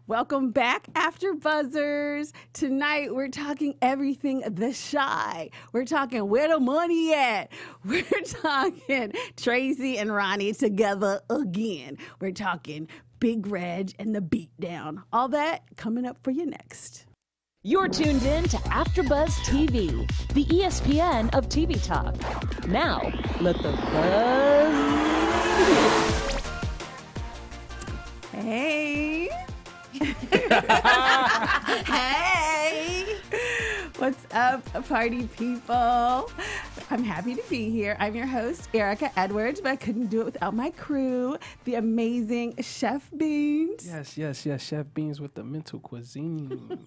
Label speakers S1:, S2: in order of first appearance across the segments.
S1: Welcome back, AfterBuzzers. Tonight, we're talking everything the shy. We're talking where the money at. We're talking Tracy and Ronnie together again. We're talking Big Reg and the beatdown. All that coming up for you next.
S2: You're tuned in to AfterBuzz TV, the ESPN of TV talk. Now, let the buzz begin.
S1: Hey. Hey. What's up, party people? I'm happy to be here. I'm your host, Erika Edwards, but I couldn't do it without my crew, the amazing Chef Beanz.
S3: Yes, Chef Beanz with the mental cuisine.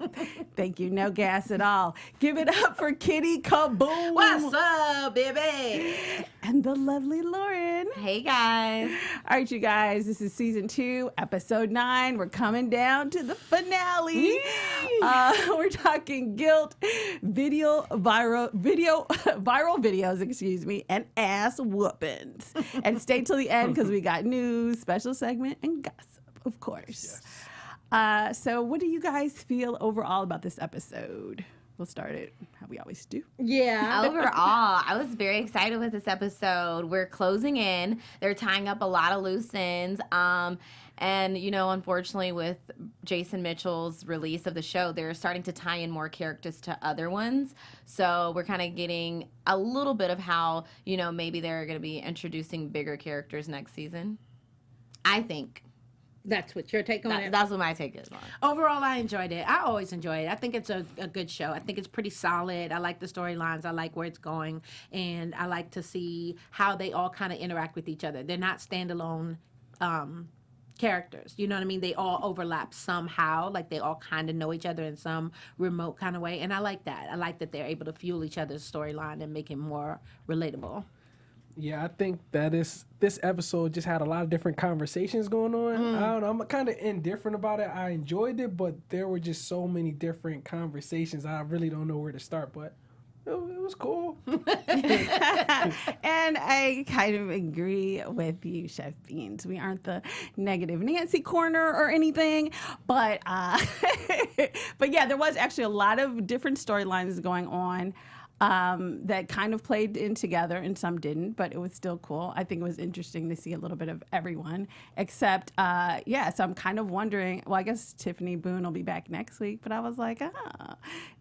S1: Thank you. No gas at all. Give it up for Kitty Kaboom.
S4: What's up, baby?
S1: And the lovely Lauren.
S4: Hey, guys.
S1: All right, you guys, this is season 2, episode 9. We're coming down to the finale. We're talking guilt, viral videos, and ass whoopings. And stay till the end because we got news, special segment, and gossip, of course. Yes. So what do you guys feel overall about this episode? We'll start it how we always do.
S4: Yeah. Overall, I was very excited with this episode. We're closing in. They're tying up a lot of loose ends. And, you know, unfortunately, with Jason Mitchell's release of the show, they're starting to tie in more characters to other ones. So we're kind of getting a little bit of how, you know, maybe they're going to be introducing bigger characters next season. I think.
S5: That's what your take on it?
S4: That's what my take is on.
S5: Overall, I enjoyed it. I always enjoy it. I think it's a good show. I think it's pretty solid. I like the storylines. I like where it's going. And I like to see how they all kind of interact with each other. They're not standalone characters. You know what I mean? They all overlap somehow. Like they all kind of know each other in some remote kind of way. And I like that. I like that they're able to fuel each other's storyline and make it more relatable.
S3: Yeah, I think that this episode just had a lot of different conversations going on. I don't know, I'm kind of indifferent about it. I enjoyed it, but there were just so many different conversations. I really don't know where to start, but it was cool.
S1: And I kind of agree with you, Chef Beanz. We aren't the negative Nancy corner or anything, but yeah, there was actually a lot of different storylines going on. That kind of played in together and some didn't, but it was still cool. I think it was interesting to see a little bit of everyone, except, so I'm kind of wondering, well, I guess Tiffany Boone will be back next week, but I was like,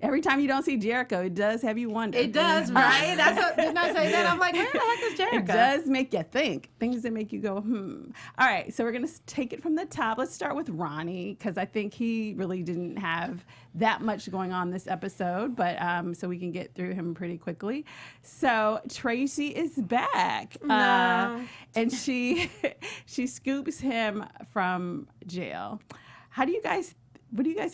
S1: every time you don't see Jerrika, it does have you wonder.
S5: It does, right? That's what, didn't I say that? I'm like, where the heck is Jerrika?
S1: It does make you think, things that make you go, All right, so we're going to take it from the top. Let's start with Ronnie, because I think he really didn't have that much going on this episode, but so we can get through him pretty quickly. So Tracy is back, and she scoops him from jail. What do you guys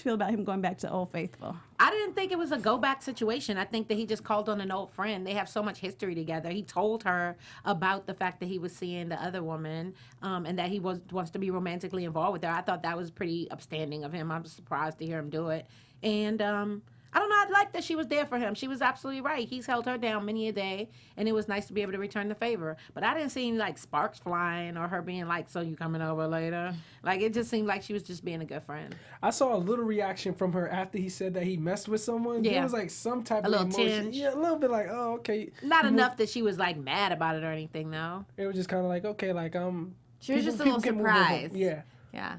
S1: feel about him going back to Old Faithful?
S5: I didn't think it was a go back situation. I think that he just called on an old friend. They have so much history together. He told her about the fact that he was seeing the other woman, and that he wants to be romantically involved with her. I thought that was pretty upstanding of him. I was surprised to hear him do it. And I don't know. I like that she was there for him. She was absolutely right. He's held her down many a day, and it was nice to be able to return the favor. But I didn't see any, like, sparks flying or her being like, so you coming over later? Like, it just seemed like she was just being a good friend.
S3: I saw a little reaction from her after he said that he messed with someone.
S5: Yeah.
S3: There was, like, some type of emotion.
S5: Tinge.
S3: Yeah, a little bit like, oh, okay.
S5: Not enough that she was, like, mad about it or anything, though.
S3: It was just kind of like, okay, like,
S4: She was just a little surprised.
S3: Yeah.
S4: Yeah.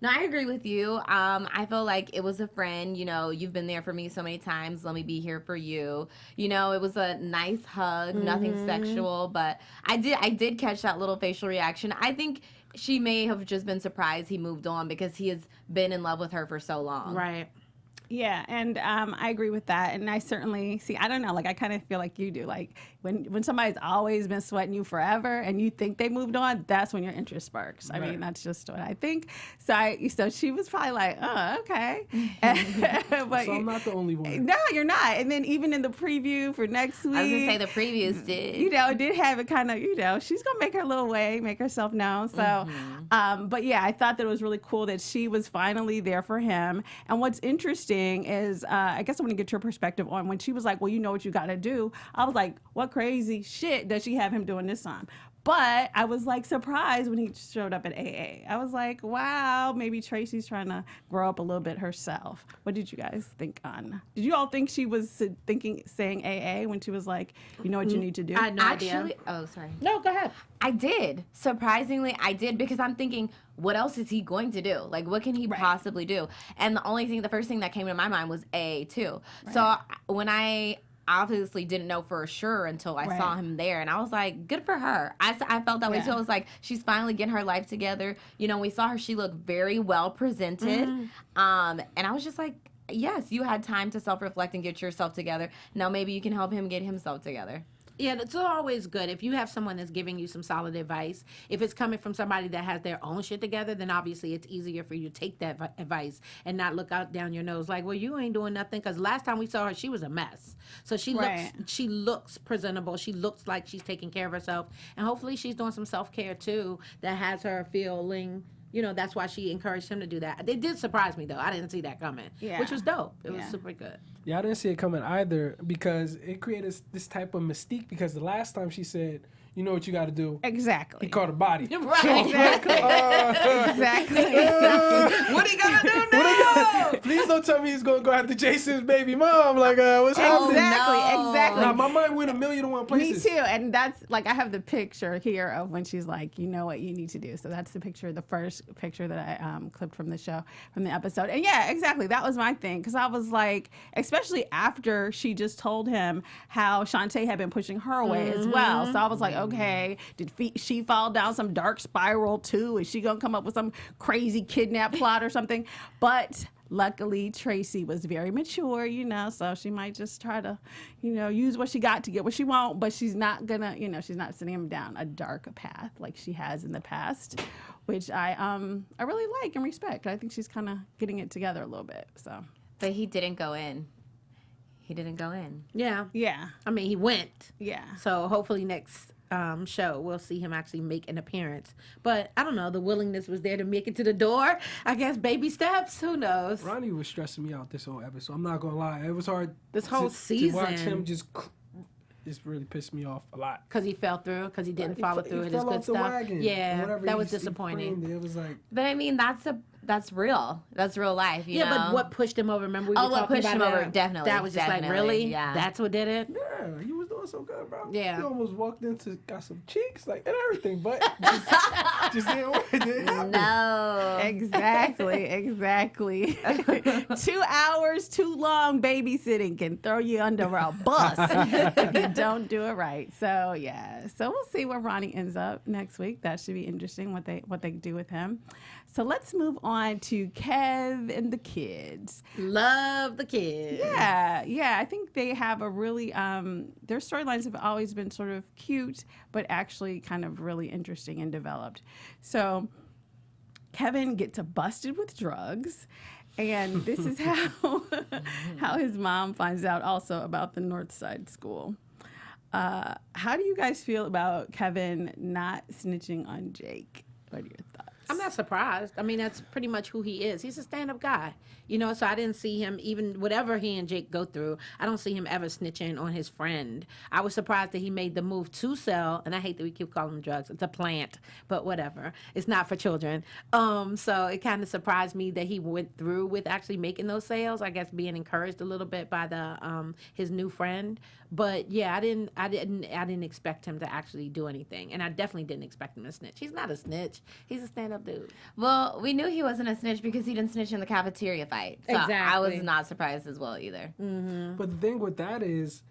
S4: No, I agree with you. I feel like it was a friend. You know, you've been there for me so many times. Let me be here for you. You know, it was a nice hug, nothing sexual, but I did catch that little facial reaction. I think she may have just been surprised he moved on because he has been in love with her for so long.
S5: Right.
S1: Yeah, and I agree with that. And I certainly see, I don't know, like I kind of feel like you do. Like when somebody's always been sweating you forever and you think they moved on, that's when your interest sparks. I mean, that's just what I think. So she was probably like, oh, okay.
S3: But, so I'm not the only one.
S1: No, you're not. And then even in the preview for next week.
S4: I was going to say the previews did.
S1: You know, did have it kind of, you know, she's going to make her little way, make herself known. So, but yeah, I thought that it was really cool that she was finally there for him. And what's interesting is, I guess I want to get your perspective on when she was like, well, you know what you got to do. I was like, what crazy shit does she have him doing this time? But I was like surprised when he showed up at AA. I was like, wow, maybe Tracy's trying to grow up a little bit herself. What did you guys think on? Did you all think she was saying AA when she was like, you know what you need to do?
S5: I had no idea.
S4: Actually, oh, sorry.
S5: No, go ahead.
S4: I did. Surprisingly, I did because I'm thinking, what else is he going to do? Like, what can he possibly do? And the first thing that came to my mind was AA too. Right. So when I obviously didn't know for sure until I saw him there, and I was like, good for her. I felt that way too. I was like, she's finally getting her life together. You know, we saw her, she looked very well presented. And I was just like, yes, you had time to self-reflect and get yourself together. Now maybe you can help him get himself together.
S5: Yeah, it's always good. If you have someone that's giving you some solid advice, if it's coming from somebody that has their own shit together, then obviously it's easier for you to take that advice and not look out down your nose like, well, you ain't doing nothing. Because last time we saw her, she was a mess. So she looks presentable. She looks like she's taking care of herself. And hopefully she's doing some self-care too that has her feeling, you know, that's why she encouraged him to do that. It did surprise me, though. I didn't see that coming, which was dope. It was super good.
S3: Yeah, I didn't see it coming either because it created this type of mystique because the last time she said, you know what you got to do.
S1: Exactly.
S3: He caught a body.
S5: Right.
S3: So,
S1: Exactly.
S5: What he gonna do now?
S3: Please don't tell me he's going to go after Jason's baby mom. Like, what's happening?
S1: Exactly.
S3: Nah, my mind went 1,000,001 places.
S1: Me too. And that's like, I have the picture here of when she's like, you know what you need to do. So that's the picture, the first picture that I clipped from the show, from the episode. And yeah, exactly. That was my thing. Because I was like, especially after she just told him how Shantae had been pushing her away as well. So I was like, okay, did she fall down some dark spiral too? Is she going to come up with some crazy kidnap plot or something? But luckily, Tracy was very mature, you know, so she might just try to, you know, use what she got to get what she wants, but she's not gonna, you know, she's not sending him down a dark path like she has in the past, which I really like and respect. I think she's kind of getting it together a little bit, so.
S4: But he didn't go in.
S5: Yeah.
S1: Yeah.
S5: I mean, he went.
S1: Yeah.
S5: So hopefully next show we'll see him actually make an appearance. But I don't know, the willingness was there to make it to the door. I guess baby steps. Who knows?
S3: Ronnie was stressing me out this whole episode. I'm not gonna lie, it was hard.
S5: This whole season
S3: to watch him just really pissed me off a lot.
S5: Because he fell through, because he didn't follow through with his good stuff.
S3: Wagon.
S5: Yeah, that was disappointing.
S3: It was like,
S4: But I mean, that's real. That's real life, you know?
S5: But what pushed him over? Remember we were talking
S4: pushed
S5: about
S4: him
S5: that?
S4: over, definitely.
S5: That was just like, really?
S4: Yeah.
S5: That's what did it?
S3: yeah, you was doing so good, bro.
S5: Yeah.
S3: You almost walked into, got some cheeks, like, and everything, but just didn't work. It didn't happen.
S4: No.
S1: Exactly. 2 hours too long babysitting can throw you under a bus if you don't do it right. So yeah. So we'll see where Ronnie ends up next week. That should be interesting what they do with him. So let's move on to Kev and the kids.
S5: Love the kids.
S1: Yeah. I think they have a really their storylines have always been sort of cute, but actually kind of really interesting and developed. So Kevin gets busted with drugs, and this is how his mom finds out also about the North Side School. How do you guys feel about Kevin not snitching on Jake? What are your thoughts?
S5: I'm not surprised. I mean, that's pretty much who he is. He's a stand-up guy, you know, so I didn't see him, even whatever he and Jake go through, I don't see him ever snitching on his friend. I was surprised that he made the move to sell, and I hate that we keep calling them drugs. It's a plant, but whatever. It's not for children. So it kind of surprised me that he went through with actually making those sales, I guess being encouraged a little bit by the his new friend. But yeah, I didn't expect him to actually do anything, and I definitely didn't expect him to snitch. He's not a snitch. He's a stand-up dude.
S4: Well, we knew he wasn't a snitch because he didn't snitch in the cafeteria fight. So
S5: Exactly.
S4: I was not surprised as well either.
S5: Mm-hmm.
S3: But the thing with that is,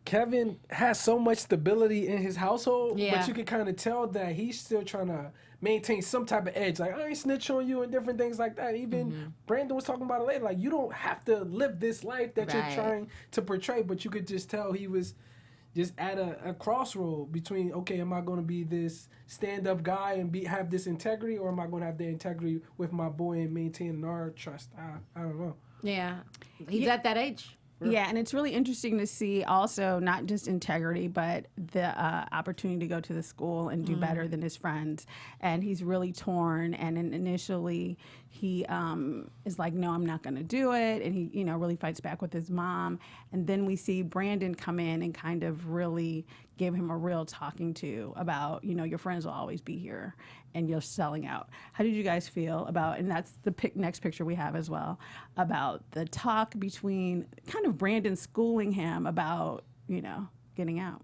S3: Kevin has so much stability in his household, but you can kind of tell that he's still trying to maintain some type of edge. Like, I ain't snitch on you and different things like that. Even Brandon was talking about it later. Like, you don't have to live this life that you're trying to portray, but you could just tell he was just at a crossroad between, okay, am I going to be this stand-up guy and have this integrity, or am I going to have the integrity with my boy and maintain our trust? I don't know.
S5: Yeah. He's at that age.
S1: Yeah, and it's really interesting to see also not just integrity, but the opportunity to go to the school and do better than his friends. And he's really torn. And initially, he is like, "No, I'm not going to do it," and he, really fights back with his mom. And then we see Brandon come in and kind of really give him a real talking to about, your friends will always be here, and you're selling out. How did you guys feel about, and that's the next picture we have as well, about the talk between kind of Brandon schooling him about, getting out?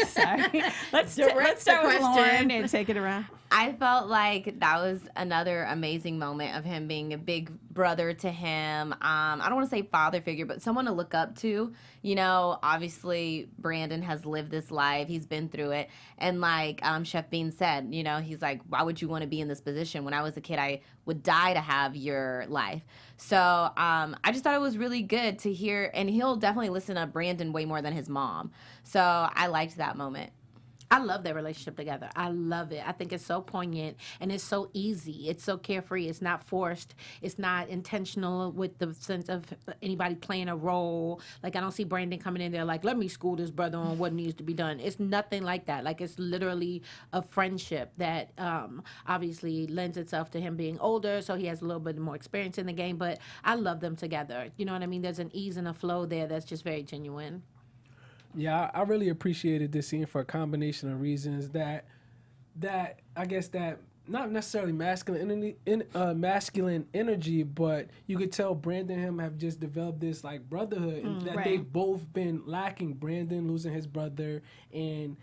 S1: Sorry. Let's start with Lauren and take it around.
S4: I felt like that was another amazing moment of him being a big brother to him. I don't want to say father figure, but someone to look up to. Obviously Brandon has lived this life. He's been through it. And like Chef Beanz said, he's like, why would you want to be in this position? When I was a kid, I would die to have your life. So I just thought it was really good to hear. And he'll definitely listen to Brandon way more than his mom. So I liked that moment.
S5: I love their relationship together. I love it. I think it's so poignant and it's so easy. It's so carefree. It's not forced. It's not intentional with the sense of anybody playing a role. Like, I don't see Brandon coming in there like, let me school this brother on what needs to be done. It's nothing like that. Like, it's literally a friendship that obviously lends itself to him being older, so he has a little bit more experience in the game. But I love them together. You know what I mean? There's an ease and a flow there that's just very genuine.
S3: Yeah, I really appreciated this scene for a combination of reasons that I guess that not necessarily masculine energy, but you could tell Brandon and him have just developed this like brotherhood and that they've both been lacking. Brandon losing his brother and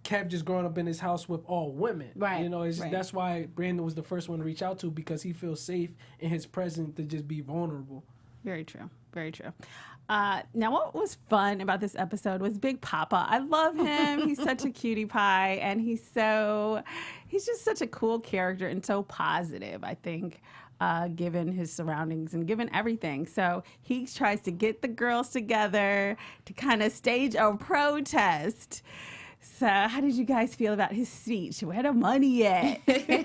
S3: Kev just growing up in his house with all women.
S5: Right.
S3: That's why Brandon was the first one to reach out to, because he feels safe in his presence to just be vulnerable.
S1: Very true. Very true. Now, what was fun about this episode was Big Poppa. I love him. He's such a cutie pie, and he's just such a cool character and so positive, I think, given his surroundings and given everything. So he tries to get the girls together to kind of stage a protest. So how did you guys feel about his speech? Where the money at?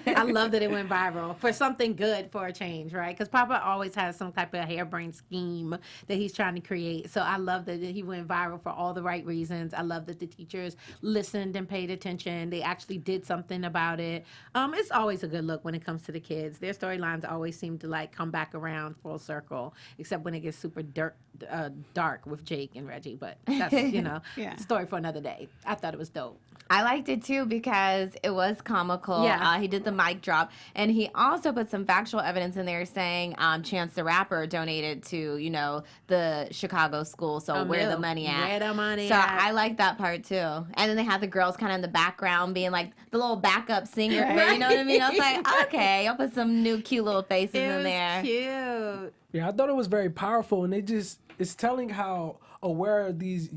S5: I love that it went viral for something good, for a change, right? Because Poppa always has some type of harebrained scheme that he's trying to create. So I love that he went viral for all the right reasons. I love that the teachers listened and paid attention. They actually did something about it. It's always a good look when it comes to the kids. Their storylines always seem to like come back around full circle, except when it gets super dark with Jake and Reggie. But that's, story for another day. I thought it was dope.
S4: I liked it too because it was comical.
S5: Yeah.
S4: He did the mic drop, and he also put some factual evidence in there saying Chance the Rapper donated to the Chicago school. So where the money at?
S5: Where the money
S4: so
S5: at?
S4: I like that part too. And then they had the girls kind of in the background being like the little backup singer.
S1: Right.
S4: You know what I mean? I was like, okay, I'll put some new cute little faces in there.
S5: Cute.
S3: Yeah, I thought it was very powerful, and it's telling how aware the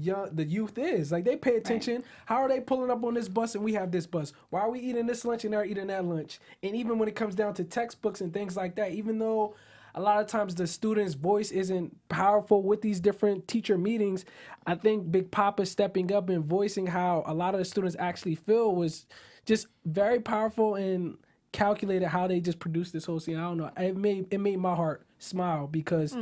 S3: youth is. Like, they pay attention. Right. How are they pulling up on this bus and we have this bus? Why are we eating this lunch and they're eating that lunch? And even when it comes down to textbooks and things like that, even though a lot of times the student's voice isn't powerful with these different teacher meetings, I think Big Poppa stepping up and voicing how a lot of the students actually feel was just very powerful and calculated how they just produced this whole scene. I don't know. It made my heart smile because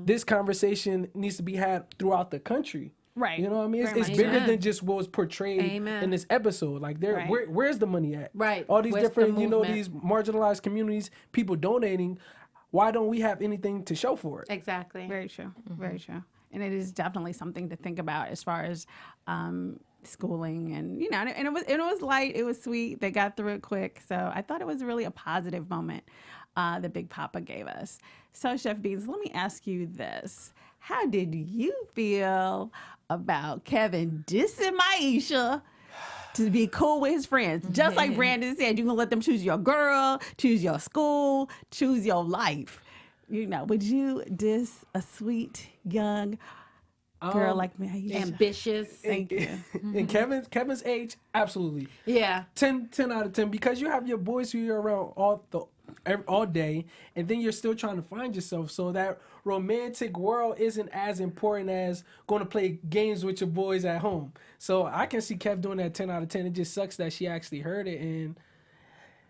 S3: this conversation needs to be had throughout the country.
S1: Right.
S3: You know what I mean? It's bigger than just what was portrayed in this episode. Like, where's the money at?
S5: Right.
S3: All these
S5: Where's
S3: different,
S5: the
S3: these marginalized communities, people donating. Why don't we have anything to show for it?
S5: Exactly.
S1: Very true. Very true. And it is definitely something to think about as far as schooling and it was light, it was sweet, they got through it quick, so I thought it was really a positive moment that Big Poppa gave us. So Chef Beanz, let me ask you this: how did you feel about Kevin dissing Maisha to be cool with his friends? Just like Brandon said, you can let them choose your girl, choose your school, choose your life. Would you diss a sweet young girl like me?
S5: Ambitious.
S1: Thank you.
S3: In Kevin's age, absolutely.
S5: Yeah.
S3: 10 out of 10, because you have your boys who you're around all day, and then you're still trying to find yourself. So that romantic world isn't as important as going to play games with your boys at home. So I can see Kev doing that 10 out of 10. It just sucks that she actually heard it, and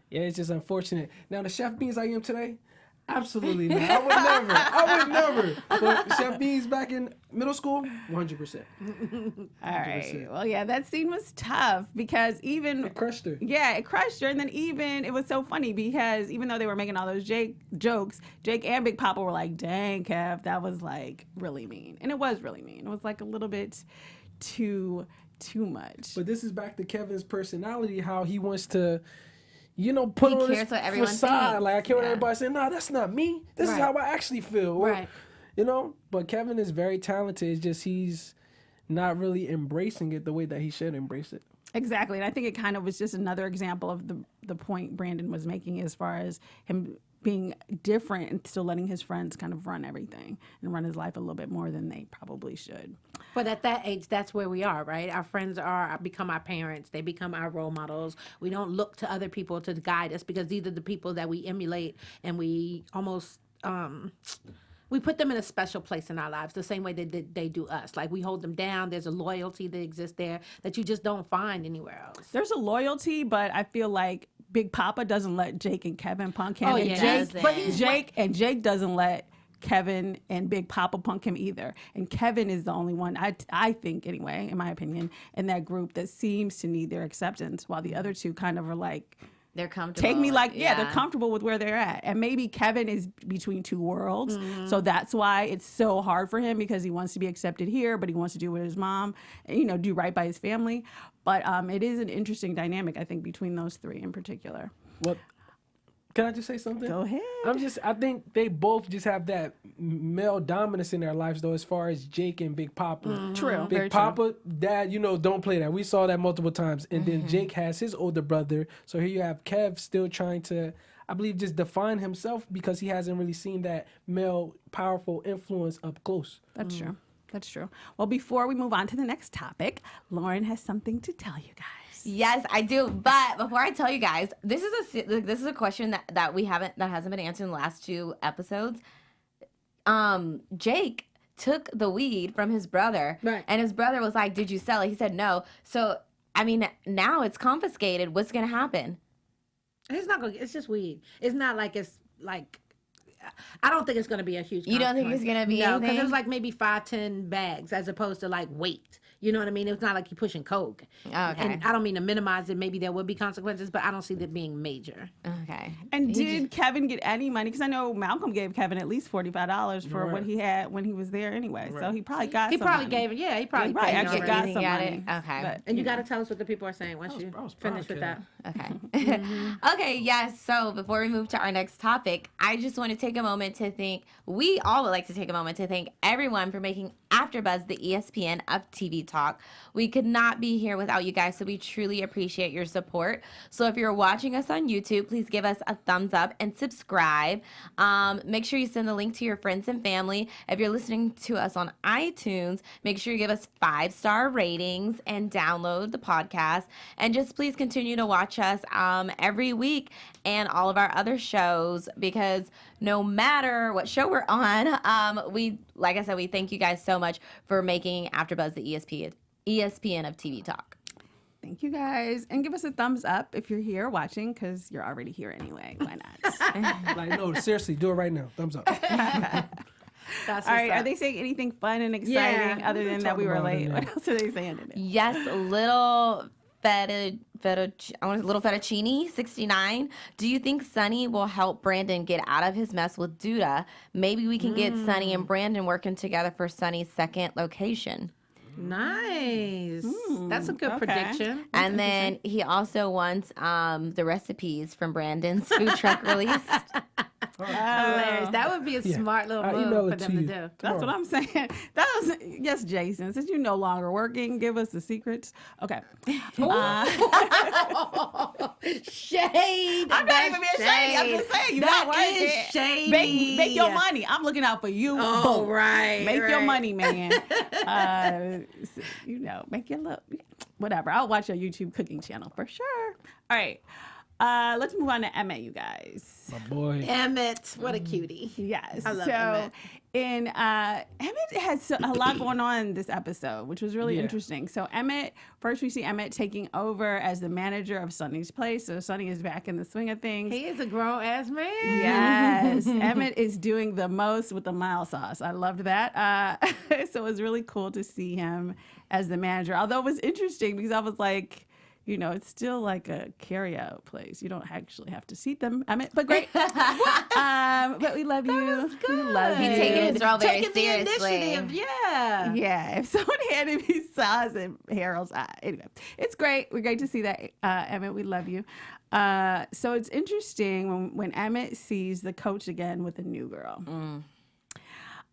S3: yeah, it's just unfortunate. Now, the Chef Beanz I am today, Absolutely not. I would never. But Chez Beanz back in middle school, 100%.
S1: All right. Well, yeah, that scene was tough because even
S3: It crushed her.
S1: Yeah, it crushed her, and then it was so funny because even though they were making all those jokes, Jake and Big Poppa were like, "Dang, Kev, that was like really mean," and it was really mean. It was like a little bit too much.
S3: But this is back to Kevin's personality, how he wants to, put on
S4: cares
S3: his
S4: what everyone
S3: facade.
S4: thinks.
S3: Like, I care what everybody saying. No, that's not me. This is
S5: Right.
S3: how I actually feel. Or,
S5: Right.
S3: But Kevin is very talented. It's just he's not really embracing it the way that he should embrace it.
S1: Exactly, and I think it kind of was just another example of the point Brandon was making as far as him being different and still letting his friends kind of run everything and run his life a little bit more than they probably should.
S5: But at that age, that's where we are, right? Our friends become our parents. They become our role models. We don't look to other people to guide us because these are the people that we emulate, and we almost we put them in a special place in our lives the same way that they do us. Like, we hold them down. There's a loyalty that exists there that you just don't find anywhere else.
S1: There's a loyalty, but I feel like Big Poppa doesn't let Jake and Kevin punk him.
S5: Oh,
S1: and
S5: yeah.
S1: Jake doesn't let Kevin and Big Poppa punk him either. And Kevin is the only one, I think anyway, in my opinion, in that group that seems to need their acceptance, while the other two kind of are like,
S4: They're comfortable.
S1: take me like, they're comfortable with where they're at. And maybe Kevin is between two worlds. So that's why it's so hard for him, because he wants to be accepted here, but he wants to do with his mom, and, do right by his family. But it is an interesting dynamic, I think, between those three in particular.
S3: Well, can I just say something?
S1: Go ahead.
S3: I think they both just have that male dominance in their lives, though, as far as Jake and Big Poppa.
S1: True. Very
S3: Big Poppa, dad, don't play that. We saw that multiple times. And then Jake has his older brother. So here you have Kev still trying to, I believe, just define himself because he hasn't really seen that male powerful influence up close.
S1: That's true. That's true. Well, before we move on to the next topic, Lauren has something to tell you guys.
S4: Yes, I do. But before I tell you guys, this is a question that hasn't been answered in the last 2 episodes. Jake took the weed from his brother,
S5: Right.
S4: and his brother was like, "Did you sell it?" He said no. So I mean, now it's confiscated. What's gonna happen?
S5: It's not going. It's just weed. It's not like it's like. I don't think it's going to be a huge.
S4: You don't think it's going to be
S5: no, because
S4: anything?
S5: it was like maybe 5-10 bags as opposed to like weight. You know what I mean? It's not like you're pushing coke.
S4: Okay.
S5: And I don't mean to minimize it. Maybe there would be consequences, but I don't see that being major.
S4: Okay.
S1: And did Kevin get any money? Because I know Malcolm gave Kevin at least $45 for what he had when he was there anyway. So he probably got
S5: He
S1: some
S5: probably
S1: money.
S5: gave it. Yeah, he probably
S1: probably
S5: paid it
S1: actually
S5: already.
S1: got some
S4: got
S1: money.
S4: it? Okay.
S1: But,
S5: And you got to tell us what the people are saying once you
S3: I was
S5: finish
S3: proud,
S5: with that.
S4: Okay. Okay, yes. So before we move to our next topic, I just want to take a moment to thank, we all would like to take a moment to thank everyone for making AfterBuzz the ESPN of TV talk. We could not be here without you guys, so we truly appreciate your support. So if you're watching us on YouTube, please give us a thumbs up and subscribe. Make sure you send the link to your friends and family. If you're listening to us on iTunes, make sure you give us 5-star ratings and download the podcast. And just please continue to watch us every week and all of our other shows, because no matter what show we're on, like I said, we thank you guys so much for making AfterBuzz the ESPN of TV talk.
S1: Thank you guys. And give us a thumbs up if you're here watching, because you're already here anyway. Why not?
S3: Like, no, seriously, do it right now. Thumbs up.
S5: That's
S1: All right.
S5: what's
S1: Are
S5: up.
S1: they saying anything fun and exciting other than that we were
S3: about it
S1: late?
S3: now.
S1: What else are they saying today?
S4: Yes, little fettuccine 69. Do you think Sonny will help Brandon get out of his mess with Duda? Maybe we can get Sonny and Brandon working together for Sonny's second location.
S5: Nice. That's a good
S1: okay.
S5: prediction.
S4: And then he also wants the recipes from Brandon's food truck released.
S5: Hilarious. That would be a smart little
S3: I'll email
S5: move
S3: it
S5: for
S3: to
S5: them to
S3: you.
S5: do.
S1: That's what I'm saying. That was, yes, Jason. Since you're no longer working, give us the secrets. Okay.
S5: Shade.
S1: I'm not even being shady. I'm just saying you're
S5: That
S1: not working.
S5: is shady.
S1: Make your money. I'm looking out for you.
S5: Oh,
S1: Boom.
S5: right.
S1: Make your
S5: right.
S1: money, man. Make your look. Whatever. I'll watch your YouTube cooking channel for sure. All right. Let's move on to Emmett, you guys.
S3: My boy.
S5: Emmett, what a cutie.
S1: Yes.
S5: I love
S1: so,
S5: Emmett.
S1: Emmett has a lot going on this episode, which was really interesting. So Emmett, first we see Emmett taking over as the manager of Sonny's place. So Sonny is back in the swing of things.
S5: He is a grown ass man.
S1: Yes. Emmett is doing the most with the mild sauce. I loved that. So it was really cool to see him as the manager. Although it was interesting because I was like, you know, it's still like a carry-out place. You don't actually have to seat them, Emmett, but great. But we love you. We love you.
S4: He's taking his role very
S5: Taking the
S4: seriously.
S5: initiative, yeah.
S1: Yeah, if someone handed me sauce in Harold's eye. Anyway, it's great. We're great to see that, Emmett. We love you. So it's interesting when Emmett sees the coach again with a new girl.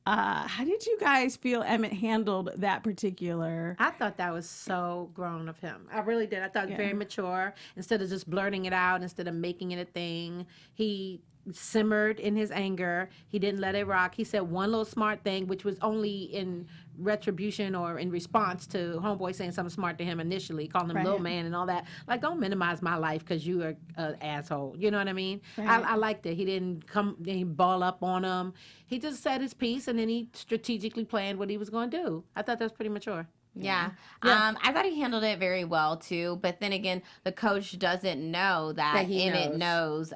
S1: How did you guys feel Emmett handled that particular?
S5: I thought that was so grown of him. I really did. I thought very mature. Instead of just blurting it out, instead of making it a thing, he simmered in his anger. He didn't let it rock. He said one little smart thing, which was only in retribution or in response to homeboy saying something smart to him initially, calling him little man and all that. Like, don't minimize my life because you are an asshole. You know what I mean? I liked it. He didn't ball up on him. He just said his piece and then he strategically planned what he was going to do. I thought that was pretty mature.
S4: Yeah. I thought he handled it very well too. But then again, the coach doesn't know that Emmett knows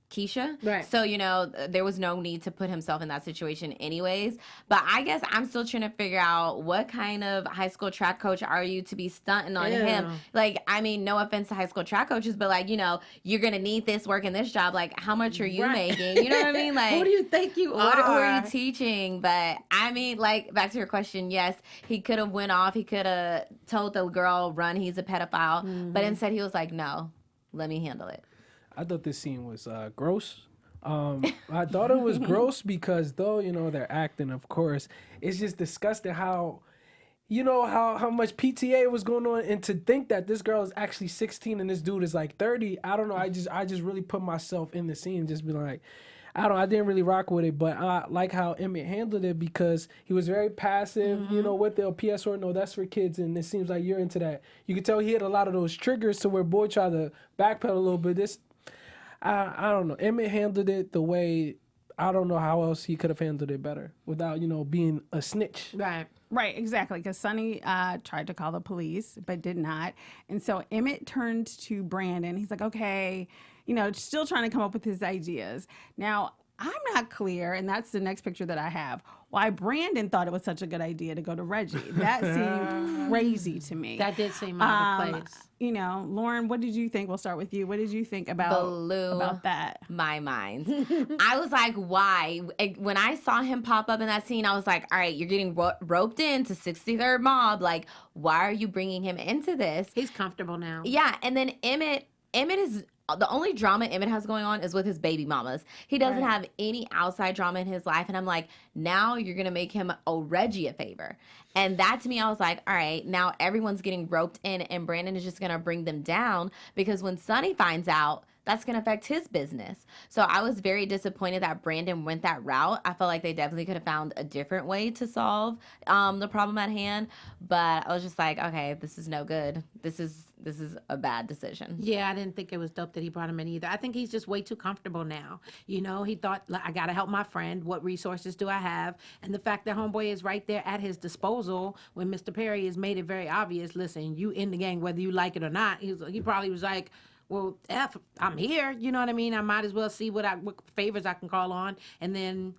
S4: Keisha.
S5: Right.
S4: So, you know, there was no need to put himself in that situation anyways. But I guess I'm still trying to figure out what kind of high school track coach are you to be stunting on him? Like, I mean, no offense to high school track coaches, but like, you know, you're going to need this work in this job. Like, how much are you making? You know what I mean? Like,
S5: who do you think you are?
S4: Who are you teaching? But I mean, like, back to your question, yes, he could have went off. He could have told the girl, run, he's a pedophile. But instead he was like, no, let me handle it.
S3: I thought this scene was gross. I thought it was gross because though, you know, they're acting, of course, it's just disgusting how, you know, how much PTA was going on, and to think that this girl is actually 16 and this dude is like 30. I don't know. I just really put myself in the scene, just be like, I didn't really rock with it, but I like how Emmett handled it because he was very passive, you know, with the PS or no, that's for kids, and it seems like you're into that. You could tell he had a lot of those triggers to where boy tried to backpedal a little bit. I don't know. Emmett handled it the way, I don't know how else he could have handled it better without, you know, being a snitch.
S1: Right, exactly. Because Sonny tried to call the police, but did not. And so Emmett turned to Brandon. He's like, okay, you know, still trying to come up with his ideas. Now, I'm not clear, and that's the next picture that I have, why Brandon thought it was such a good idea to go to Reggie. That seemed crazy to me.
S5: That did seem out of place.
S1: You know, Lauren, what did you think? We'll start with you. What did you think about that?
S4: My mind. I was like, why? When I saw him pop up in that scene, I was like, all right, you're getting roped into 63rd Mob. Like, why are you bringing him into this?
S5: He's comfortable now.
S4: Yeah, and then Emmett is... The only drama Emmett has going on is with his baby mamas. He doesn't have any outside drama in his life. And I'm like, now you're going to make him owe Reggie a favor. And that to me, I was like, all right, now everyone's getting roped in and Brandon is just going to bring them down because when Sonny finds out, that's going to affect his business. So I was very disappointed that Brandon went that route. I felt like they definitely could have found a different way to solve the problem at hand. But I was just like, okay, this is no good. This is a bad decision.
S5: Yeah, I didn't think it was dope that he brought him in either. I think he's just way too comfortable now. You know, he thought, I got to help my friend. What resources do I have? And the fact that homeboy is right there at his disposal when Mr. Perry has made it very obvious, listen, you in the gang whether you like it or not. He probably was like, well, I'm here. You know what I mean? I might as well see what favors I can call on. And then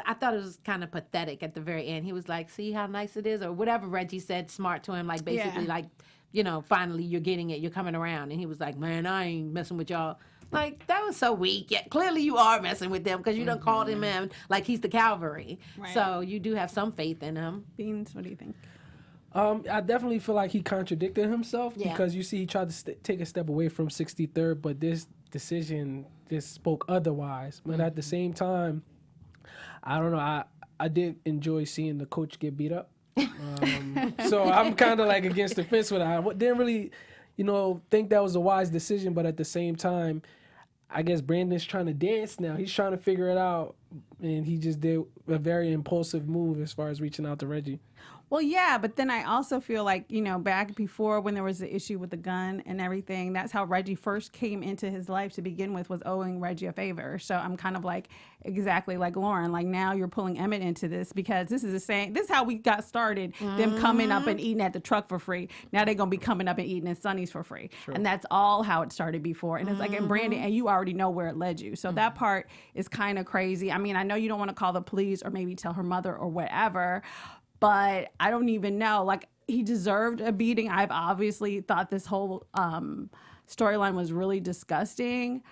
S5: I thought it was kind of pathetic at the very end. He was like, see how nice it is? Or whatever Reggie said smart to him, like basically like, you know, finally you're getting it. You're coming around. And he was like, man, I ain't messing with y'all. Like, that was so weak. Yeah, clearly you are messing with them because you done called him in like he's the cavalry. Right. So you do have some faith in him.
S1: Beans, what do you think?
S3: I definitely feel like he contradicted himself because you see he tried to take a step away from 63rd, but this decision just spoke otherwise. But at the same time, I don't know. I did enjoy seeing the coach get beat up. So I'm kind of like against the fence with it. I didn't really, you know, think that was a wise decision, but at the same time, I guess Brandon's trying to dance now. He's trying to figure it out, and he just did a very impulsive move as far as reaching out to Reggie.
S1: Well, yeah, but then I also feel like, back before when there was the issue with the gun and everything, that's how Reggie first came into his life to begin with, was owing Reggie a favor. So I'm kind of like, exactly like Lauren, like now you're pulling Emmett into this because this is how we got started, them coming up and eating at the truck for free. Now they're going to be coming up and eating at Sonny's for free. Sure. And that's all how it started before. And it's like, and Brandon, and you already know where it led you. So that part is kind of crazy. I mean, I know you don't want to call the police or maybe tell her mother or whatever, but I don't even know. Like, he deserved a beating. I've obviously thought this whole storyline was really disgusting.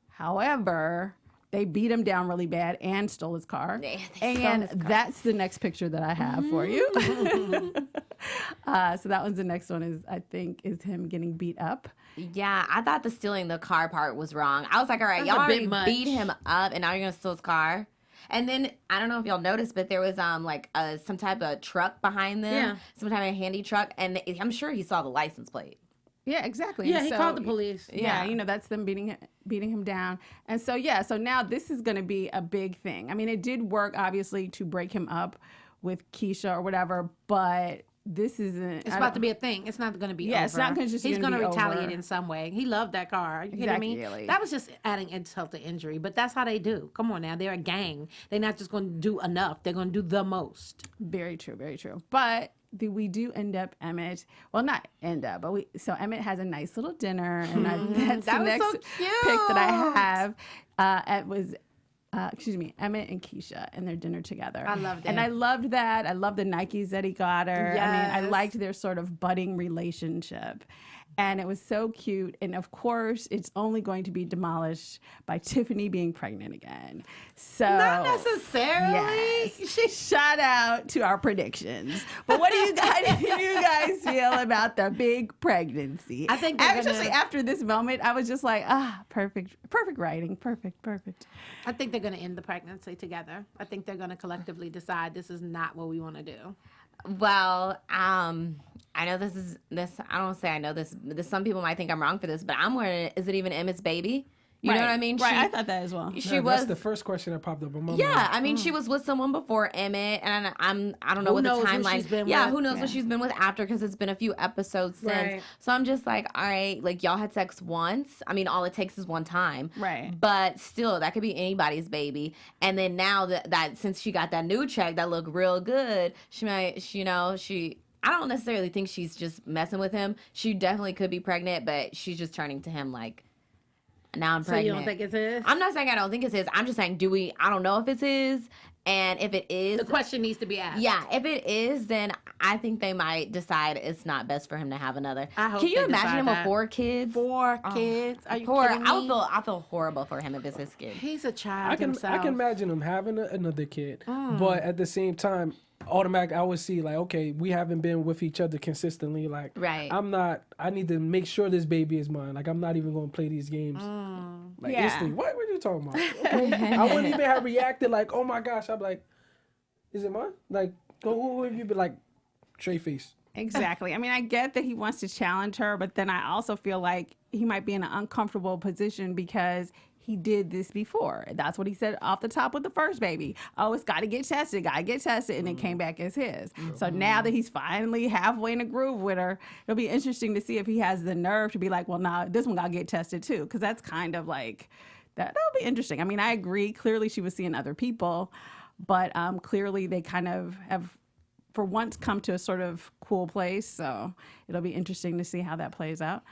S1: However, they beat him down really bad and stole his car. Yeah, and that's the next picture that I have for you. So that one's the next one I think is him getting beat up.
S4: Yeah, I thought the stealing the car part was wrong. I was like, all right, y'all already beat him up and now you're going to steal his car? And then, I don't know if y'all noticed, but there was some type of truck behind them, some type of handy truck, and I'm sure he saw the license plate.
S1: Yeah, exactly.
S5: Yeah, he called the police.
S1: Yeah, that's them beating him down. And so, so now this is going to be a big thing. I mean, it did work, obviously, to break him up with Keisha or whatever, but this isn't.
S5: It's about to be a thing. It's not going to be over.
S1: It's not just
S5: He's
S1: going to
S5: retaliate
S1: over.
S5: in some way. He loved that car. Are you kidding me? That was just adding insult to injury, but that's how they do. Come on now. They're a gang. They're not just going to do enough. They're going to do the most.
S1: Very true, very true. But we do end up Emmett. Well, not end up, but Emmett has a nice little dinner, and that's the next
S4: so cute.
S1: pick that I have. It was Emmett and Keisha and their dinner together.
S5: I loved it.
S1: And I loved that. I loved the Nikes that he got her.
S5: Yes.
S1: I mean, I liked their sort of budding relationship. And it was so cute. And of course, it's only going to be demolished by Tiffany being pregnant again. So
S5: not necessarily.
S1: Yes. Shout out to our predictions. But what do you guys feel about the big pregnancy?
S5: I think
S1: especially after this moment, I was just like, perfect writing, perfect.
S5: I think they're going to end the pregnancy together. I think they're going to collectively decide this is not what we want to do.
S4: Well, I know this. I don't say I know this. Some people might think I'm wrong for this, but I'm wondering, is it even Emmett's baby? You know what I mean?
S1: Right, I thought that as well.
S3: That's the first question that popped up in my mind.
S4: Yeah, I mean, she was with someone before Emmett, and I don't know what the timeline. Who knows what she's been with after? Because it's been a few episodes since.
S5: Right.
S4: So I'm just like, all right, like y'all had sex once. I mean, all it takes is one time.
S1: Right.
S4: But still, that could be anybody's baby. And then now that since she got that new check that looked real good, she might, I don't necessarily think she's just messing with him. She definitely could be pregnant, but she's just turning to him like, now I'm pregnant.
S5: So you don't think it's his?
S4: I'm not saying I don't think it's his. I'm just saying, I don't know if it's his. And if it is,
S5: the question needs to be asked.
S4: Yeah, if it is, then I think they might decide it's not best for him to have another.
S5: I hope
S4: Can you
S5: they
S4: imagine him
S5: decide
S4: with 4 kids?
S5: 4 kids? Are you kidding me?
S4: I feel horrible for him if it's his kid.
S5: He's a child
S3: I can imagine him having another kid, but at the same time, automatically I would see like, okay, we haven't been with each other consistently. Like,
S4: right.
S3: I need to make sure this baby is mine. Like, I'm not even going to play these games. Like, instantly, what were you talking about? Okay. I wouldn't even have reacted like, oh my gosh. I'm like, is it mine? Like, who have you been like, straight face?
S1: Exactly. I mean, I get that he wants to challenge her, but then I also feel like he might be in an uncomfortable position because he did this before. That's what he said off the top with the first baby. Oh, it's got to get tested, and it came back as his. So now that he's finally halfway in the groove with her, it'll be interesting to see if he has the nerve to be like, well, now this one got to get tested too, because that's kind of like, that'll be interesting. I mean, I agree. Clearly she was seeing other people, but clearly they kind of have, for once, come to a sort of cool place. So it'll be interesting to see how that plays out.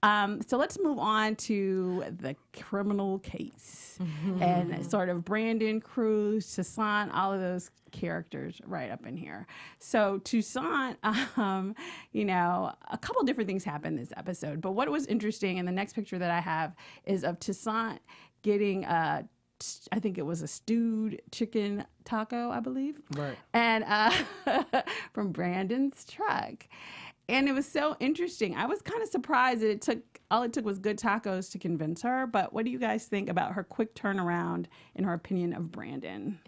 S1: So let's move on to the criminal case and sort of Brandon, Cruz, Toussaint, all of those characters right up in here. So Toussaint, a couple different things happened this episode. But what was interesting, and the next picture that I have is of Toussaint getting I think it was a stewed chicken taco, I believe.
S3: Right.
S1: And from Brandon's truck. And it was so interesting. I was kind of surprised that all it took was good tacos to convince her. But what do you guys think about her quick turnaround, in her opinion, of Brandon?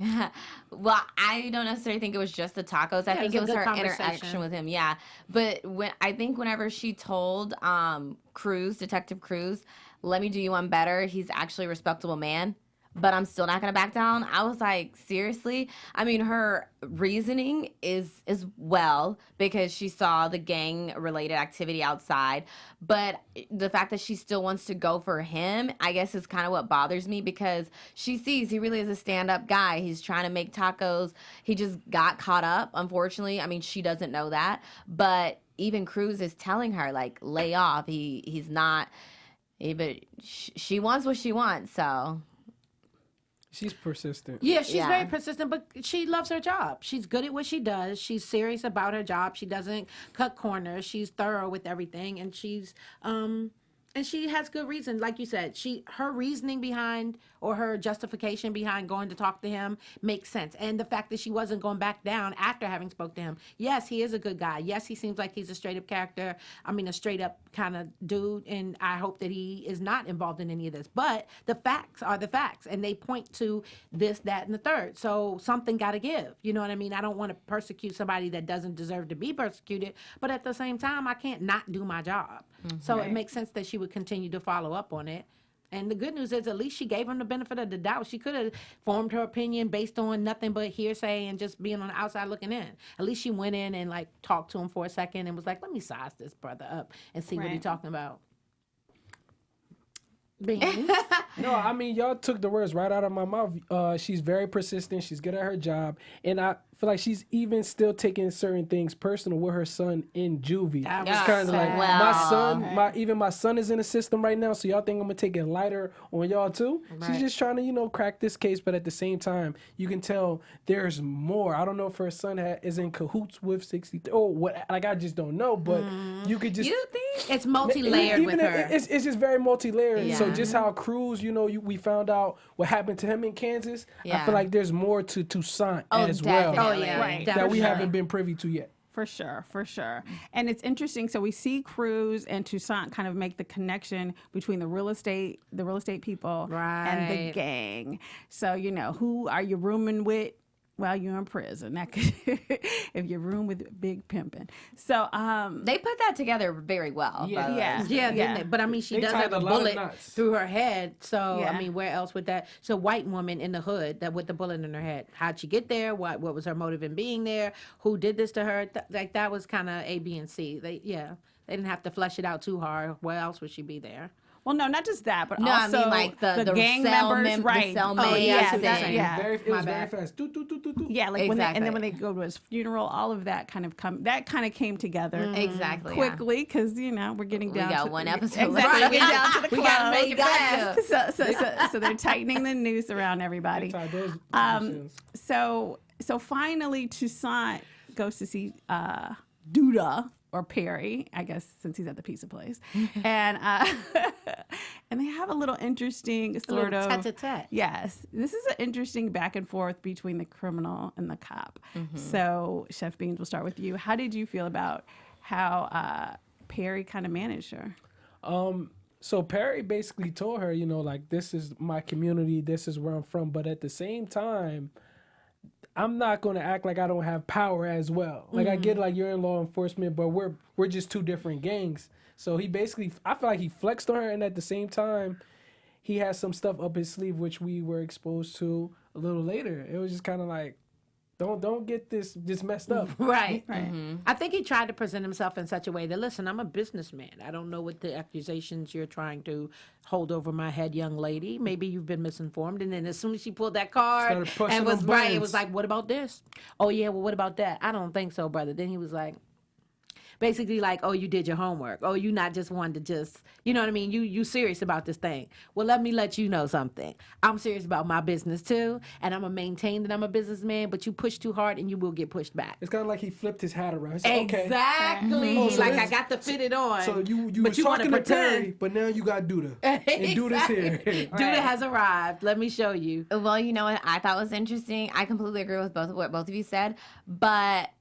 S4: Well, I don't necessarily think it was just the tacos. I think it was her interaction with him. Yeah. But whenever she told Detective Cruz, let me do you one better, he's actually a respectable man. but I'm still not gonna back down. I was like, seriously? I mean, her reasoning is well, because she saw the gang related activity outside, but the fact that she still wants to go for him, I guess, is kind of what bothers me, because she sees he really is a stand-up guy. He's trying to make tacos. He just got caught up, unfortunately. I mean, she doesn't know that, but even Cruz is telling her, like, lay off. He's not, but she wants what she wants, so.
S3: She's persistent.
S5: Yeah, she's
S4: Yeah.
S5: very persistent, but she loves her job. She's good at what she does. She's serious about her job. She doesn't cut corners. She's thorough with everything, and she has good reason. Like you said, her reasoning behind, or her justification behind going to talk to him makes sense. And the fact that she wasn't going back down after having spoke to him. Yes, he is a good guy. Yes, he seems like he's a straight up character. I mean, a straight up kind of dude. And I hope that he is not involved in any of this. But the facts are the facts, and they point to this, that, and the third. So something got to give. You know what I mean? I don't want to persecute somebody that doesn't deserve to be persecuted. But at the same time, I can't not do my job. So it makes sense that she would continue to follow up on it. And the good news is, at least she gave him the benefit of the doubt. She could have formed her opinion based on nothing but hearsay and just being on the outside looking in. At least she went in and like talked to him for a second and was like, let me size this brother up and see what he's talking about. Beans.
S3: No, I mean, y'all took the words right out of my mouth. She's very persistent. She's good at her job. And I feel like she's even still taking certain things personal with her son in juvie.
S5: That
S3: It's
S5: was
S3: kind of like,
S4: sad.
S3: my son is in the system right now, so y'all think I'm going to take it lighter on y'all too? She's just trying to, crack this case, but at the same time, you can tell there's more. I don't know if her son is in cahoots with 63. Oh, what? Like, I just don't know, but you could just...
S4: You think?
S5: It's multi-layered with her.
S3: It's just very multi-layered.
S4: Yeah.
S3: So just how Cruz, we found out what happened to him in Kansas. I
S4: Yeah.
S3: feel like there's more to Toussaint as well
S4: definitely.
S1: Right.
S3: that we haven't been privy to yet.
S1: For sure. And it's interesting. So we see Cruz and Toussaint kind of make the connection between the real estate people and the
S5: Right.
S1: gang. So, who are you rooming with? Well, you're in prison. That could, if you room with big pimping. So,
S4: They put that together very well.
S3: Yeah.
S4: by the way.
S5: Yeah,
S1: Yeah.
S5: didn't they? But I mean, she
S3: They
S5: does
S3: tied
S5: have
S3: a
S5: a
S3: lot of
S5: bullet
S3: knots.
S5: through her head. So
S1: Yeah.
S5: I mean, where else would that? It's a white woman in the hood that with the bullet in her head. How'd she get there? What was her motive in being there? Who did this to her? Like that was kind of A, B, and C. They didn't have to flesh it out too hard. Where else would she be there?
S1: well, no, not just that, but
S4: No, I
S1: also
S4: mean, like the
S1: gang
S4: cell
S1: members,
S4: the
S1: right?
S4: cellmates
S5: Oh, yeah, I see what you're
S4: and-
S5: saying.
S1: Yeah.
S3: It
S5: My
S3: was very
S5: bad.
S3: fast. Do.
S1: Yeah, like
S4: Exactly.
S1: when they go to his funeral, all of that kind of came together
S4: Exactly. yeah.
S1: quickly because we're getting down.
S4: got
S1: to,
S4: one episode
S1: Exactly,
S4: left.
S1: we're getting down to the
S5: We gotta
S1: close.
S5: make it fast.
S1: So they're tightening the noose around everybody.
S3: They tied those loose ends.
S1: So finally, Toussaint goes to see Duda or Perry, I guess, since he's at the pizza place, and and they have a little interesting sort of
S5: tete-a-tete.
S1: Yes, this is an interesting back and forth between the criminal and the cop. So, Chef Beanz, we'll start with you. How did you feel about how Perry kind of managed her?
S3: So Perry basically told her, like, this is my community, this is where I'm from, but at the same time, I'm not going to act like I don't have power as well. Like, I get like you're in law enforcement, but we're just two different gangs. So he basically, I feel like he flexed on her, and at the same time, he has some stuff up his sleeve, which we were exposed to a little later. It was just kind of like, don't get this messed up.
S5: Right.
S1: Right.
S5: I think he tried to present himself in such a way that, listen, I'm a businessman. I don't know what the accusations you're trying to hold over my head, young lady. Maybe you've been misinformed. And then as soon as she pulled that card
S3: Started pushing
S5: and was
S3: them
S5: right, it
S3: buttons.
S5: was like, what about this? Oh, yeah, well, what about that? I don't think so, brother. Then he was like, basically like, oh, you did your homework. Oh, you not just wanted to just, you know what I mean? You serious about this thing. Well, let me let you know something. I'm serious about my business too, and I'm going to maintain that I'm a businessman, but you push too hard and you will get pushed back.
S3: It's kind of like he flipped his hat around. He said, okay.
S5: Exactly.
S3: Oh, so
S5: Like,
S3: this-
S5: I got to fit it on.
S3: So you
S5: but
S3: was
S5: you wanna
S3: talking to
S5: pretend.
S3: Perry, but now you got Duda. And Duda's here.
S5: Duda has arrived. Let me show you.
S4: Well, you know what I thought was interesting? I completely agree with what both of you said, but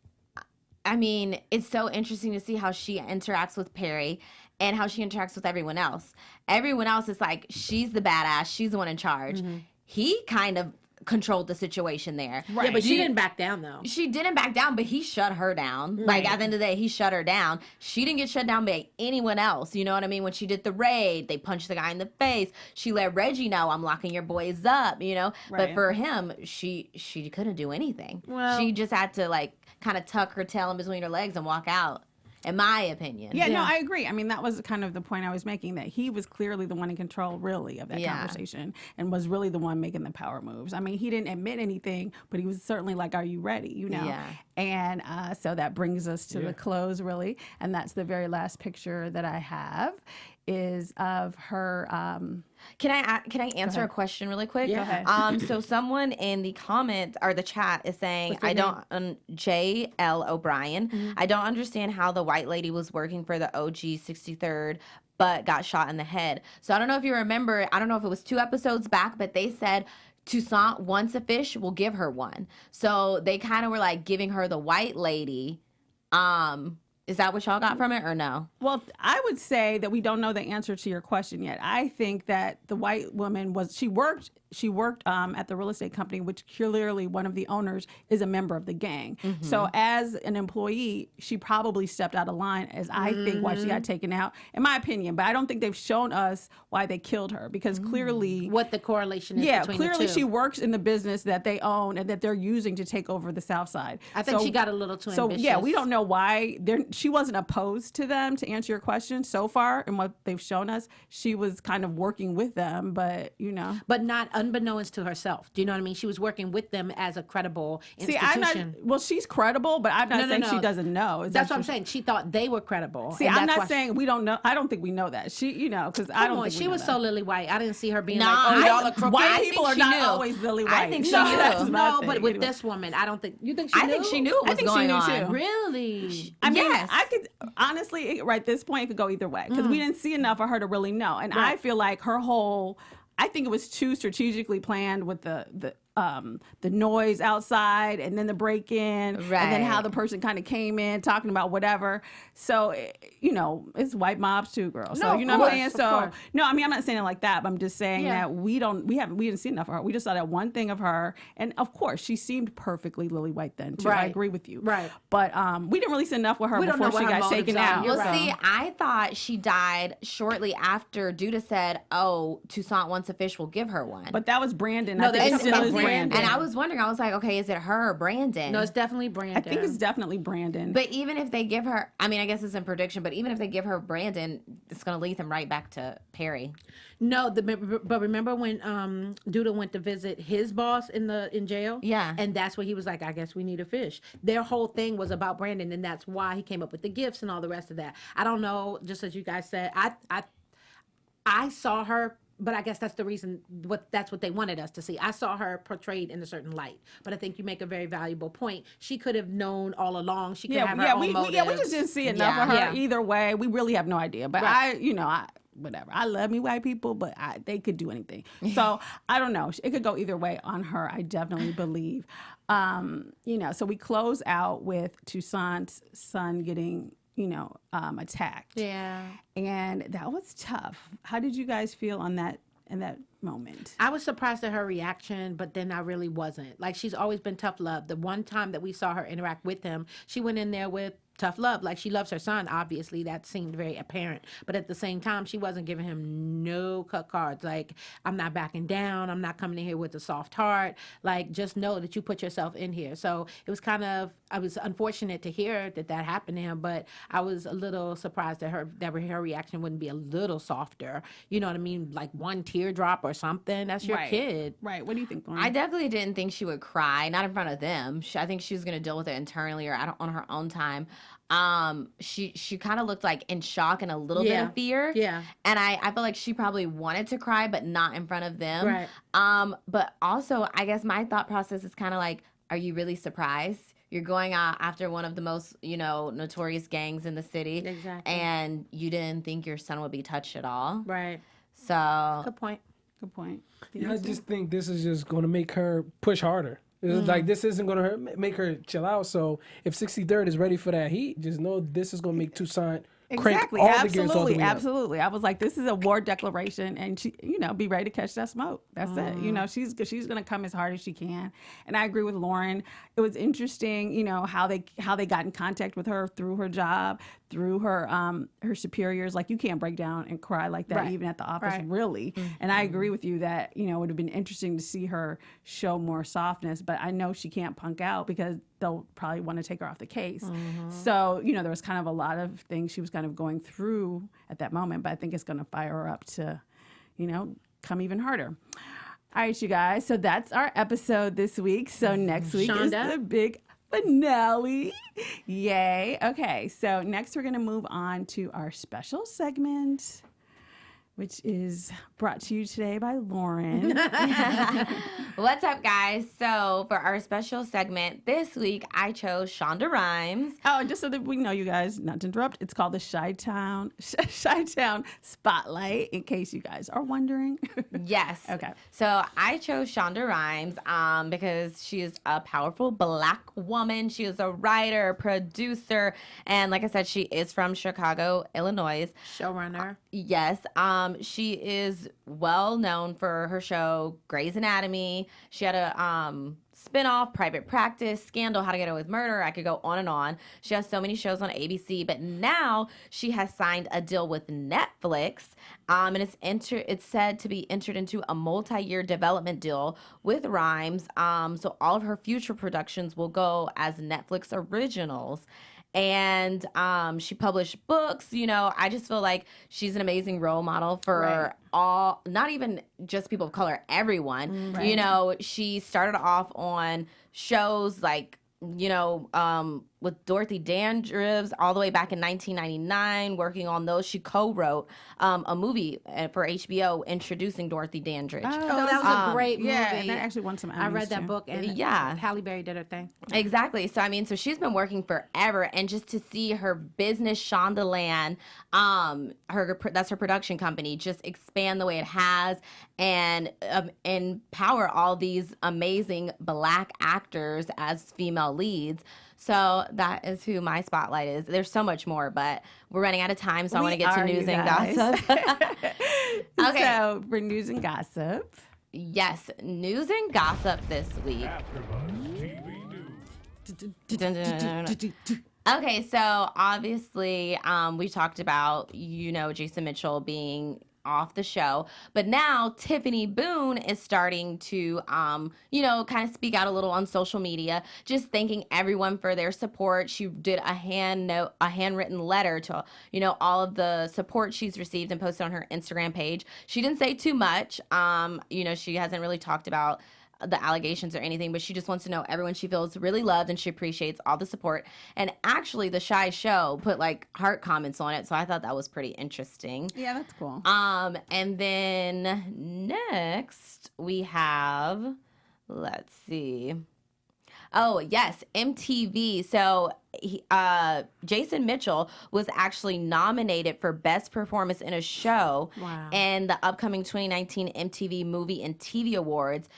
S4: I mean, it's so interesting to see how she interacts with Perry and how she interacts with everyone else. Everyone else is like, she's the badass. She's the one in charge. He kind of controlled the situation there.
S1: Right.
S5: Yeah, but she didn't back down though.
S4: She didn't back down, but he shut her down. Like, at the end of the day, he shut her down. She didn't get shut down by anyone else. You know what I mean? When she did the raid, they punched the guy in the face. She let Reggie know, I'm locking your boys up, you know?
S1: Right.
S4: But for him, she couldn't do anything.
S5: Well-
S4: she just had to, like, kind of tuck her tail in between her legs and walk out. In my opinion.
S1: Yeah, no, I agree. I mean, that was kind of the point I was making, that he was clearly the one in control, really, of that conversation, and was really the one making the power moves. I mean, he didn't admit anything, but he was certainly like, are you ready, you know?
S4: Yeah.
S1: And so that brings us to the close, really, and that's the very last picture that I have is of her...
S4: Can I answer a question really quick?
S5: Yeah. Go
S1: ahead.
S4: So someone in the comments or the chat is saying, I don't, J.L. O'Brien, I don't understand how the white lady was working for the OG 63rd, but got shot in the head. So I don't know if you remember, I don't know if it was 2 episodes back, but they said, Toussaint wants a fish, we'll give her one. So they kind of were like giving her the white lady. Is that what y'all got from it or no?
S1: Well, I would say that we don't know the answer to your question yet. I think that the white woman she worked at the real estate company, which clearly one of the owners is a member of the gang. So as an employee, she probably stepped out of line, as I think why she got taken out, in my opinion. But I don't think they've shown us why they killed her, because clearly...
S5: What the correlation is between
S1: clearly
S5: the two.
S1: she works in the business that they own and that they're using to take over the South Side.
S5: I think she got a little too ambitious.
S1: Yeah, we don't know why. She wasn't opposed to them, to answer your question, so far, and what they've shown us. She was kind of working with them, but, you know.
S5: But not unbeknownst to herself. Do you know what I mean? She was working with them as a credible institution.
S1: See, I'm not... Well, she's credible, but I'm not saying she doesn't know.
S5: That's what I'm saying. She thought they were credible.
S1: See, I'm not saying we don't know. I don't think we know that. She, you know, because I don't think
S5: she
S1: we
S5: was
S1: know
S5: so
S1: that.
S5: lily white. I didn't see her being
S4: Nah,
S5: like, oh, y'all are crooked.
S1: White people are
S4: she
S1: not
S4: knew.
S1: always lily white.
S4: I think she
S1: No,
S4: knew.
S1: that's my
S5: No,
S1: thing.
S5: but with
S1: Anyway.
S5: this woman, I don't think. You think she
S4: I
S5: knew?
S4: think she knew what
S1: I
S4: was
S1: think she
S4: going
S1: knew
S4: on.
S1: too.
S5: Really?
S1: I mean,
S4: Yes.
S1: I could honestly, right this point, it could go either way, because we didn't see enough of her to really know. And I feel like her whole, I think it was too strategically planned with the noise outside and then the break in and then how
S4: Right.
S1: the person kind of came in talking about whatever. So, you know, it's white mobs too, girl. So,
S5: No,
S1: you know
S5: of
S1: what I'm saying?
S5: course, of
S1: So,
S5: course.
S1: no, I mean, I'm not saying it like that, but I'm just saying
S5: Yeah.
S1: that we didn't see enough of her. We just saw that one thing of her. And of course, she seemed perfectly lily white then too. I
S5: Right.
S1: agree with you.
S5: Right.
S1: But we didn't really see enough with her
S5: We don't
S1: before
S5: know
S1: she
S5: what her
S1: got taken
S5: motives are.
S1: out.
S5: You're
S4: Well,
S5: right.
S4: see, I thought she died shortly after Duda said, "Oh, Toussaint wants a fish, we'll give her one."
S1: But that was Brandon.
S5: No,
S1: I think
S5: they
S1: it
S5: said
S1: still
S5: about
S1: is Brandon.
S5: Brandon.
S4: and I was wondering, I was like, okay, is it her or Brandon?
S5: No, it's definitely Brandon.
S1: I think it's definitely Brandon.
S4: But even if they give her, I mean, I guess it's in prediction, but even if they give her Brandon, it's going to lead them right back to Perry.
S5: No, but remember when Duda went to visit his boss in jail?
S4: Yeah.
S5: And that's where he was like, I guess we need a fish. Their whole thing was about Brandon, and that's why he came up with the gifts and all the rest of that. I don't know, just as you guys said, I saw her, but I guess that's the reason, that's what they wanted us to see. I saw her portrayed in a certain light. But I think you make a very valuable point. She could have known all along. She could have her own motives.
S1: we just didn't see enough of her either way. We really have no idea. But whatever. I love me white people, but they could do anything. So I don't know. It could go either way on her. I definitely believe. So we close out with Toussaint's son getting, attacked.
S5: Yeah.
S1: And that was tough. How did you guys feel on that in that moment?
S5: I was surprised at her reaction, but then I really wasn't. Like, she's always been tough love. The one time that we saw her interact with him, she went in there with tough love. Like, she loves her son, obviously. That seemed very apparent. But at the same time, she wasn't giving him no cut cards. Like, I'm not backing down. I'm not coming in here with a soft heart. Like, just know that you put yourself in here. So it was I was unfortunate to hear that happened to him, but I was a little surprised that her reaction wouldn't be a little softer. You know what I mean? Like one teardrop or something. That's your kid.
S1: Right. What do you think, Lauren?
S4: I definitely didn't think she would cry, not in front of them. I think she was going to deal with it internally or on her own time. She kind of looked like in shock and a little bit of fear.
S5: Yeah.
S4: And I feel like she probably wanted to cry, but not in front of them.
S5: Right.
S4: But also, I guess my thought process is kind of like, are you really surprised? You're going out after one of the most, notorious gangs in the city.
S5: Exactly.
S4: And you didn't think your son would be touched at all.
S5: Right.
S4: So.
S5: Good point.
S1: Good point.
S3: Yeah, I just think this is just going to make her push harder. It's like, this isn't going to make her chill out. So if 63rd is ready for that heat, just know this is going to make Toussaint
S1: Exactly.
S3: all the gears all the way up.
S1: Absolutely. I was like, this is a war declaration, and she, be ready to catch that smoke. That's it. She's going to come as hard as she can. And I agree with Lauren. It was interesting, how they got in contact with her through her job, through her superiors. Like, you can't break down and cry like that even at the office, really. And I agree with you that it would have been interesting to see her show more softness. But I know she can't punk out because they'll probably want to take her off the case. So, there was kind of a lot of things she was kind of going through at that moment, but I think it's going to fire her up to, come even harder. All right, you guys. So that's our episode this week. So next week
S5: Shonda?
S1: is the big finale. Yay. Okay. So next we're going to move on to our special segment, which is brought to you today by Lauren.
S4: What's up, guys? So for our special segment this week, I chose Shonda Rhimes.
S1: Oh, and just so that we know, you guys, not to interrupt, it's called the Chi-Town Spotlight, in case you guys are wondering.
S4: Yes.
S1: Okay.
S4: So I chose Shonda Rhimes because she is a powerful Black woman. She is a writer, producer, and like I said, she is from Chicago, Illinois.
S5: Showrunner.
S4: Yes. She is well known for her show Grey's Anatomy. She had a spinoff, Private Practice, Scandal, How to Get Away with Murder. I could go on and on. She has so many shows on ABC, but now she has signed a deal with Netflix, and it's said to be entered into a multi-year development deal with Rhimes. So all of her future productions will go as Netflix originals. And she published books. I just feel like she's an amazing role model for all, not even just people of color, everyone. She started off on shows like, with Dorothy Dandridge all the way back in 1999, working on those. She co-wrote a movie for HBO introducing Dorothy Dandridge.
S5: Oh, that was a great movie.
S1: Yeah, and that actually won some Emmys.
S5: I read that
S1: too.
S5: book, and
S4: Yeah.
S5: Halle Berry did her thing.
S4: Exactly. So so she's been working forever, and just to see her business, Shondaland, that's her production company, just expand the way it has, and empower all these amazing Black actors as female leads. So that is who my spotlight is. There's so much more, but we're running out of time, so I want to get to news and gossip. Okay.
S1: So for news and gossip.
S4: Yes, news and gossip this week. Okay, so obviously we talked about, Jason Mitchell being off the show, but now Tiffany Boone is starting to kind of speak out a little on social media, just thanking everyone for their support. She did a handwritten letter to all of the support she's received and posted on her Instagram page. She didn't say too much. She hasn't really talked about the allegations or anything, but she just wants to know everyone she feels really loved, and she appreciates all the support. And actually the Shy Show put heart comments on it, so I thought that was pretty interesting.
S1: Yeah, that's cool.
S4: And then next we have, let's see. Oh, yes, MTV. So Jason Mitchell was actually nominated for Best Performance in a Show in the upcoming 2019 MTV Movie and TV Awards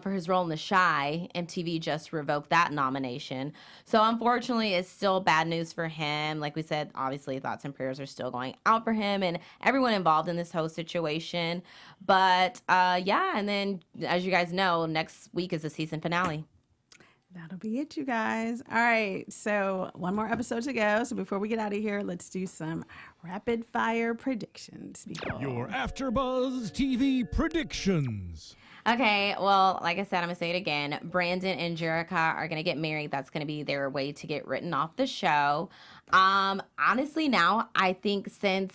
S4: for his role in The Shy. MTV just revoked that nomination. So unfortunately, it's still bad news for him. Like we said, obviously, thoughts and prayers are still going out for him and everyone involved in this whole situation. But and then, as you guys know, next week is the season finale.
S1: That'll be it, you guys. All right, so one more episode to go. So before we get out of here, let's do some rapid fire predictions, people.
S6: Your AfterBuzz TV predictions.
S4: Okay, well, like I said, I'm going to say it again. Brandon and Jerrika are going to get married. That's going to be their way to get written off the show. Honestly, now, I think since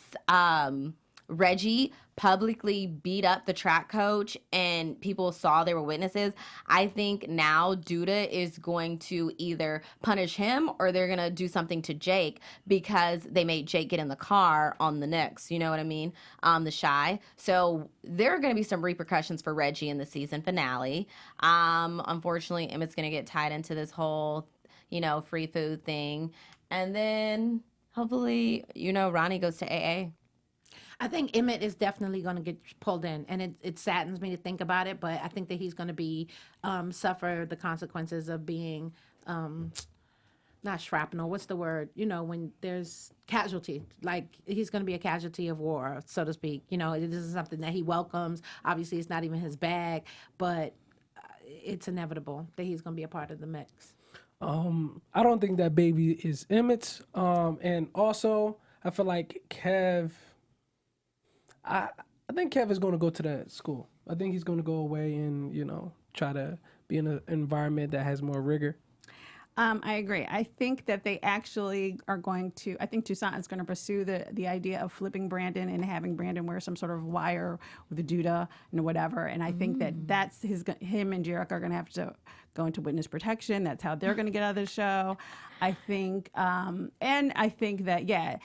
S4: Reggie publicly beat up the track coach and people saw they were witnesses, I think now Duda is going to either punish him or they're going to do something to Jake because they made Jake get in the car on the Knicks, you know what I mean? The Shy. So there are going to be some repercussions for Reggie in the season finale. Unfortunately, Emmitt's going to get tied into this whole, free food thing. And then hopefully, Ronnie goes to AA.
S5: I think Emmett is definitely going to get pulled in, and it saddens me to think about it, but I think that he's going to be suffer the consequences of being not shrapnel. What's the word? You know, when there's casualty, like he's going to be a casualty of war, so to speak. You know, this is something that he welcomes. Obviously, it's not even his bag, but it's inevitable that he's going to be a part of the mix.
S3: I don't think that baby is Emmitt's. And also, I feel like Kev. I think Kev is going to go to that school. I think he's going to go away and, you know, try to be in an environment that has more rigor.
S1: I agree. I think that they actually are going to, I think Toussaint is going to pursue the idea of flipping Brandon and having Brandon wear some sort of wire with a Duda and whatever. And I think that that's him and Jerrika are going to have to go into witness protection. That's how they're going to get out of the show. I think, and I think that,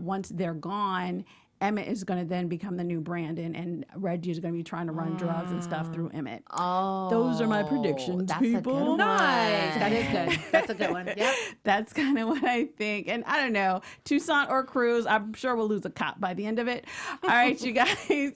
S1: once they're gone, Emmett is going to then become the new Brandon, and Reggie is going to be trying to run drugs and stuff through Emmett.
S4: Oh,
S1: those are my predictions,
S4: that's
S1: people.
S4: A good one.
S5: Nice. That is good. That's a good one. Yep.
S1: That's kind of what I think. And I don't know, Toussaint or Cruz, I'm sure we'll lose a cop by the end of it. All right, you guys,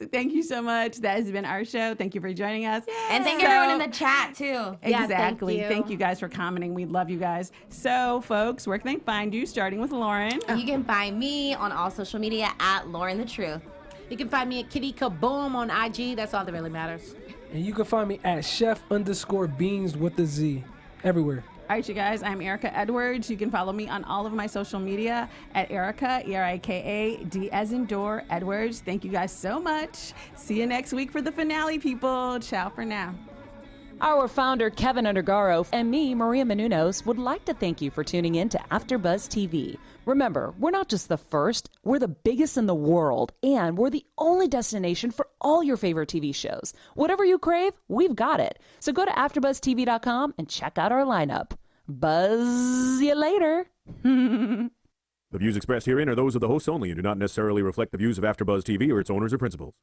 S1: thank you so much. That has been our show. Thank you for joining us.
S4: And thank everyone in the chat, too.
S1: Exactly.
S5: Yeah,
S1: thank you guys for commenting. We love you guys. So, folks, where can they find you? Starting with Lauren.
S4: You can find me on all social media at Laurenthetruth.
S5: You can find me at Kitty Kaboom on IG. That's all that really matters.
S3: And you can find me at Chef_Beanz with a Z everywhere.
S1: All right, you guys, I'm Erika Edwards. You can follow me on all of my social media at Erika, ERIKA, as in door, Edwards. Thank you guys so much. See you next week for the finale, people. Ciao for now.
S2: Our founder, Kevin Undergaro, and me, Maria Menounos, would like to thank you for tuning in to AfterBuzz TV. Remember, we're not just the first, we're the biggest in the world, and we're the only destination for all your favorite TV shows. Whatever you crave, we've got it. So go to AfterBuzzTV.com and check out our lineup. Buzz you later.
S7: The views expressed herein are those of the hosts only and do not necessarily reflect the views of AfterBuzz TV or its owners or principals.